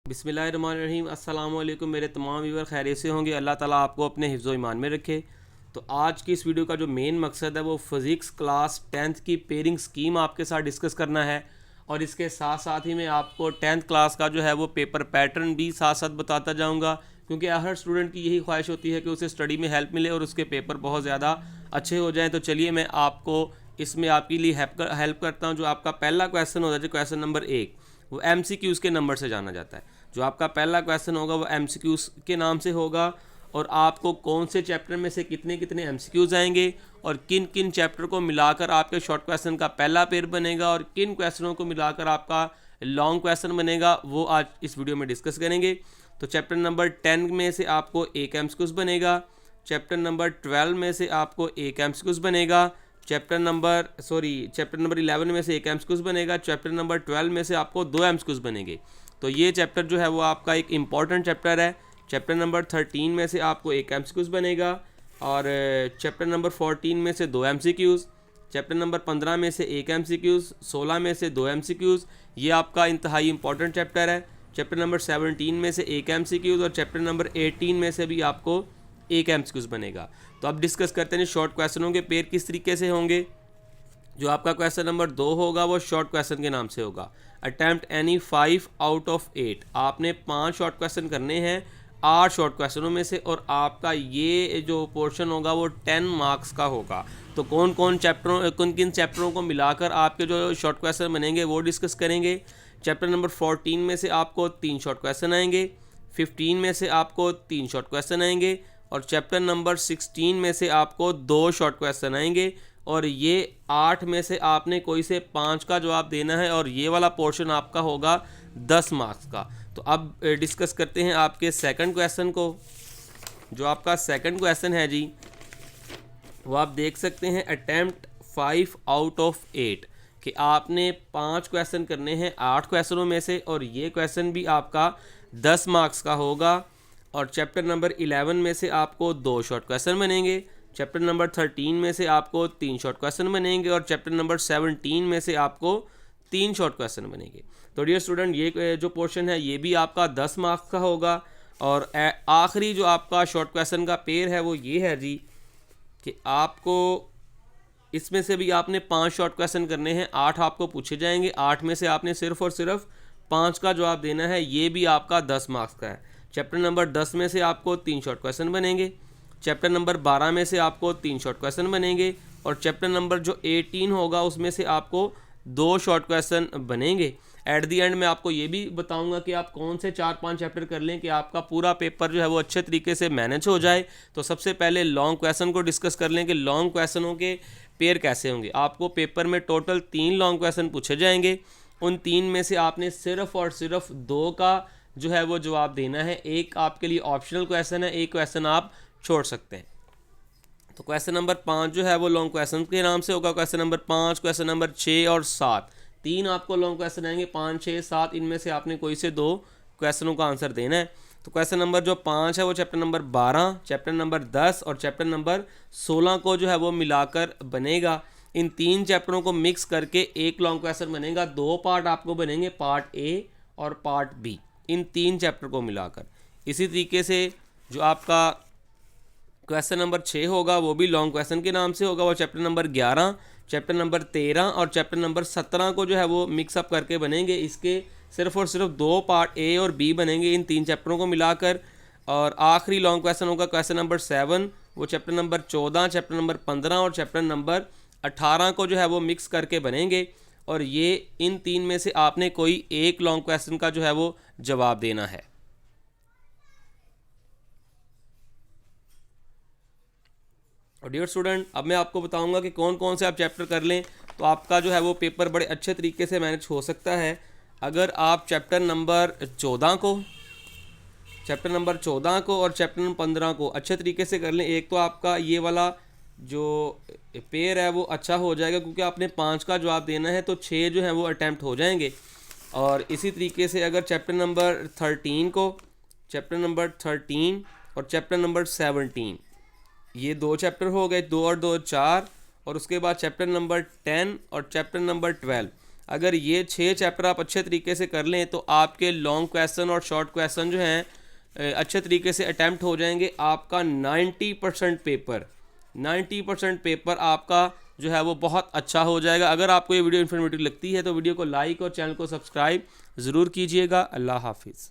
बिस्मिल्लाहिर्रहमानिर्रहीम। अस्सलाम वालेकुम मेरे तमाम व्यूअर खैरियत से होंगे। अल्लाह ताला आपको अपने हिफ्ज़ ईमान में रखे। तो आज की इस वीडियो का जो मेन मकसद है वो फ़िज़िक्स क्लास 10th की पेयरिंग स्कीम आपके साथ डिस्कस करना है, और इसके साथ साथ ही मैं आपको 10th क्लास का जो है वो पेपर पैटर्न भी साथ साथ बताता जाऊँगा, क्योंकि हर स्टूडेंट की यही ख्वाहिश होती है कि उसे स्टडी में हेल्प मिले और उसके पेपर बहुत ज़्यादा अच्छे हो जाएँ। तो चलिए मैं आपको इसमें आपके लिए हेल्प करता हूँ। जो आपका पहला क्वेश्चन होता है, जो क्वेश्चन नंबर 1, वो MCQs के नंबर से जाना जाता है। जो आपका पहला क्वेश्चन होगा वो MCQs के नाम से होगा, और आपको कौन से चैप्टर में से कितने कितने MCQs आएंगे और किन किन चैप्टर को मिलाकर आपके शॉर्ट क्वेश्चन का पहला पेयर बनेगा और किन क्वेश्चनों को मिलाकर आपका लॉन्ग क्वेश्चन बनेगा, वो आज इस वीडियो में डिस्कस करेंगे। तो चैप्टर नंबर 10 में से आपको एक MCQs बनेगा, चैप्टर नंबर 12 में से आपको एक MCQs बनेगा, चैप्टर नंबर 11 में से एक MCQs बनेगा, चैप्टर नंबर 12 में से आपको 2 MCQs बनेंगे। तो ये चैप्टर जो है वो आपका एक इम्पॉर्टेंट चैप्टर है। चैप्टर नंबर 13 में से आपको एक MCQs बनेगा, और चैप्टर नंबर 14 में से 2 MCQs, चैप्टर नंबर 15 में से एक MCQs, 16 में से 2 MCQs। ये आपका इंतहाई इंपॉर्टेंट चैप्टर है। चैप्टर नंबर 17 में से एक MCQs, और चैप्टर नंबर 18 में से भी आपको एक MCQs बनेगा। तो अब डिस्कस करते हैं शॉर्ट क्वेश्चनों के पेयर किस तरीके से होंगे। जो आपका क्वेश्चन नंबर 2 होगा वो शॉर्ट क्वेश्चन के नाम से होगा। Attempt any 5 out of 8। आपने 5 शॉर्ट क्वेश्चन करने हैं 8 शॉर्ट क्वेश्चनों में से, और आपका ये जो पोर्शन होगा वो 10 मार्क्स का होगा। तो किन किन चैप्टरों को मिलाकर आपके जो शॉर्ट क्वेश्चन बनेंगे वो डिस्कस करेंगे। चैप्टर नंबर 14 में से आपको 3 शॉर्ट क्वेश्चन आएंगे, 15 में से आपको 3 शॉर्ट क्वेश्चन आएंगे, और चैप्टर नंबर 16 में से आपको 2 शॉर्ट क्वेश्चन आएंगे। और ये 8 में से आपने कोई से 5 का जवाब देना है, और ये वाला पोर्शन आपका होगा 10 मार्क्स का। तो अब डिस्कस करते हैं आपके सेकंड क्वेश्चन को। जो आपका सेकंड क्वेश्चन है जी, वो आप देख सकते हैं अटैम्प्ट 5 आउट ऑफ 8, कि आपने 5 क्वेश्चन करने हैं 8 क्वेश्चनों में से, और ये क्वेश्चन भी आपका 10 मार्क्स का होगा। और चैप्टर नंबर 11 में से आपको 2 शॉर्ट क्वेश्चन बनेंगे, चैप्टर नंबर 13 में से आपको 3 शॉर्ट क्वेश्चन बनेंगे, और चैप्टर नंबर 17 में से आपको 3 शॉर्ट क्वेश्चन बनेंगे। तो डियर स्टूडेंट, ये जो पोर्शन है ये भी आपका 10 मार्क्स का होगा। और आखिरी जो आपका शॉर्ट क्वेश्चन का पेयर है वो ये है जी, कि आपको इसमें से भी आपने 5 शॉर्ट क्वेश्चन करने हैं, 8 आपको पूछे जाएंगे, 8 में से आपने सिर्फ और सिर्फ 5 का जवाब देना है। ये भी आपका 10 मार्क्स का है। चैप्टर नंबर 10 में से आपको 3 शॉर्ट क्वेश्चन बनेंगे, चैप्टर नंबर 12 में से आपको 3 शॉर्ट क्वेश्चन बनेंगे, और चैप्टर नंबर जो 18 होगा उसमें से आपको 2 शॉर्ट क्वेश्चन बनेंगे। एट दी एंड मैं आपको ये भी बताऊंगा कि आप कौन से 4-5 चैप्टर कर लें कि आपका पूरा पेपर जो है वो अच्छे तरीके से मैनेज हो जाए। तो सबसे पहले लॉन्ग क्वेश्चन को डिस्कस कर लें कि लॉन्ग क्वेश्चनों के पेयर कैसे होंगे। आपको पेपर में टोटल 3 लॉन्ग क्वेश्चन पूछे जाएंगे। उन 3 में से आपने सिर्फ और सिर्फ 2 का जो है वो जवाब देना है। एक आपके लिए ऑप्शनल क्वेश्चन है, एक क्वेश्चन आप छोड़ सकते हैं। तो क्वेश्चन नंबर 5 जो है वो लॉन्ग क्वेश्चन के नाम से होगा। क्वेश्चन नंबर 5, क्वेश्चन नंबर 6 और 7, 3 आपको लॉन्ग क्वेश्चन आएंगे। 5, 6, 7 इनमें से आपने कोई से 2 क्वेश्चनों का आंसर देना है। तो क्वेश्चन नंबर जो 5 है वो चैप्टर नंबर 12, चैप्टर नंबर 10 और चैप्टर नंबर 16 को जो है वो मिलाकर बनेगा। इन 3 चैप्टरों को मिक्स करके एक लॉन्ग क्वेश्चन बनेगा। 2 पार्ट आपको बनेंगे, पार्ट ए और पार्ट बी, इन 3 चैप्टर को मिलाकर। इसी तरीके से जो आपका क्वेश्चन नंबर 6 होगा वो भी लॉन्ग क्वेश्चन के नाम से होगा। वो चैप्टर नंबर 11, चैप्टर नंबर 13 और चैप्टर नंबर 17 को जो है वो मिक्सअप करके बनेंगे। इसके सिर्फ और सिर्फ 2 पार्ट ए और बी बनेंगे इन 3 चैप्टरों को मिलाकर। और आखिरी लॉन्ग क्वेश्चन होगा क्वेश्चन नंबर 7, वो चैप्टर नंबर 14, चैप्टर नंबर 15 और चैप्टर नंबर 18 को जो है वो मिक्स करके बनेंगे। और ये इन 3 में से आपने कोई एक लॉन्ग क्वेश्चन का जो है वो जवाब देना है। और डियर स्टूडेंट, अब मैं आपको बताऊंगा कि कौन कौन से आप चैप्टर कर लें तो आपका जो है वो पेपर बड़े अच्छे तरीके से मैनेज हो सकता है। अगर आप चैप्टर नंबर 14 को और चैप्टर नंबर 15 को अच्छे तरीके से कर लें, एक तो आपका ये वाला जो पेयर है वो अच्छा हो जाएगा, क्योंकि आपने 5 का जवाब देना है तो 6 जो है वो अटैम्प्ट हो जाएंगे। और इसी तरीके से अगर चैप्टर नंबर 13 और चैप्टर नंबर 17, ये 2 चैप्टर हो गए, 2 और 2 4, और उसके बाद चैप्टर नंबर 10 और चैप्टर नंबर 12 अगर ये 6 चैप्टर आप अच्छे तरीके से कर लें तो आपके लॉन्ग क्वेश्चन और शॉर्ट क्वेश्चन जो हैं अच्छे तरीके से अटैम्प्ट हो जाएंगे। आपका 90% पेपर आपका जो है वो बहुत अच्छा हो जाएगा। अगर आपको ये वीडियो इन्फॉर्मेटिव लगती है तो वीडियो को लाइक और चैनल को सब्सक्राइब ज़रूर कीजिएगा। अल्लाह हाफिज़।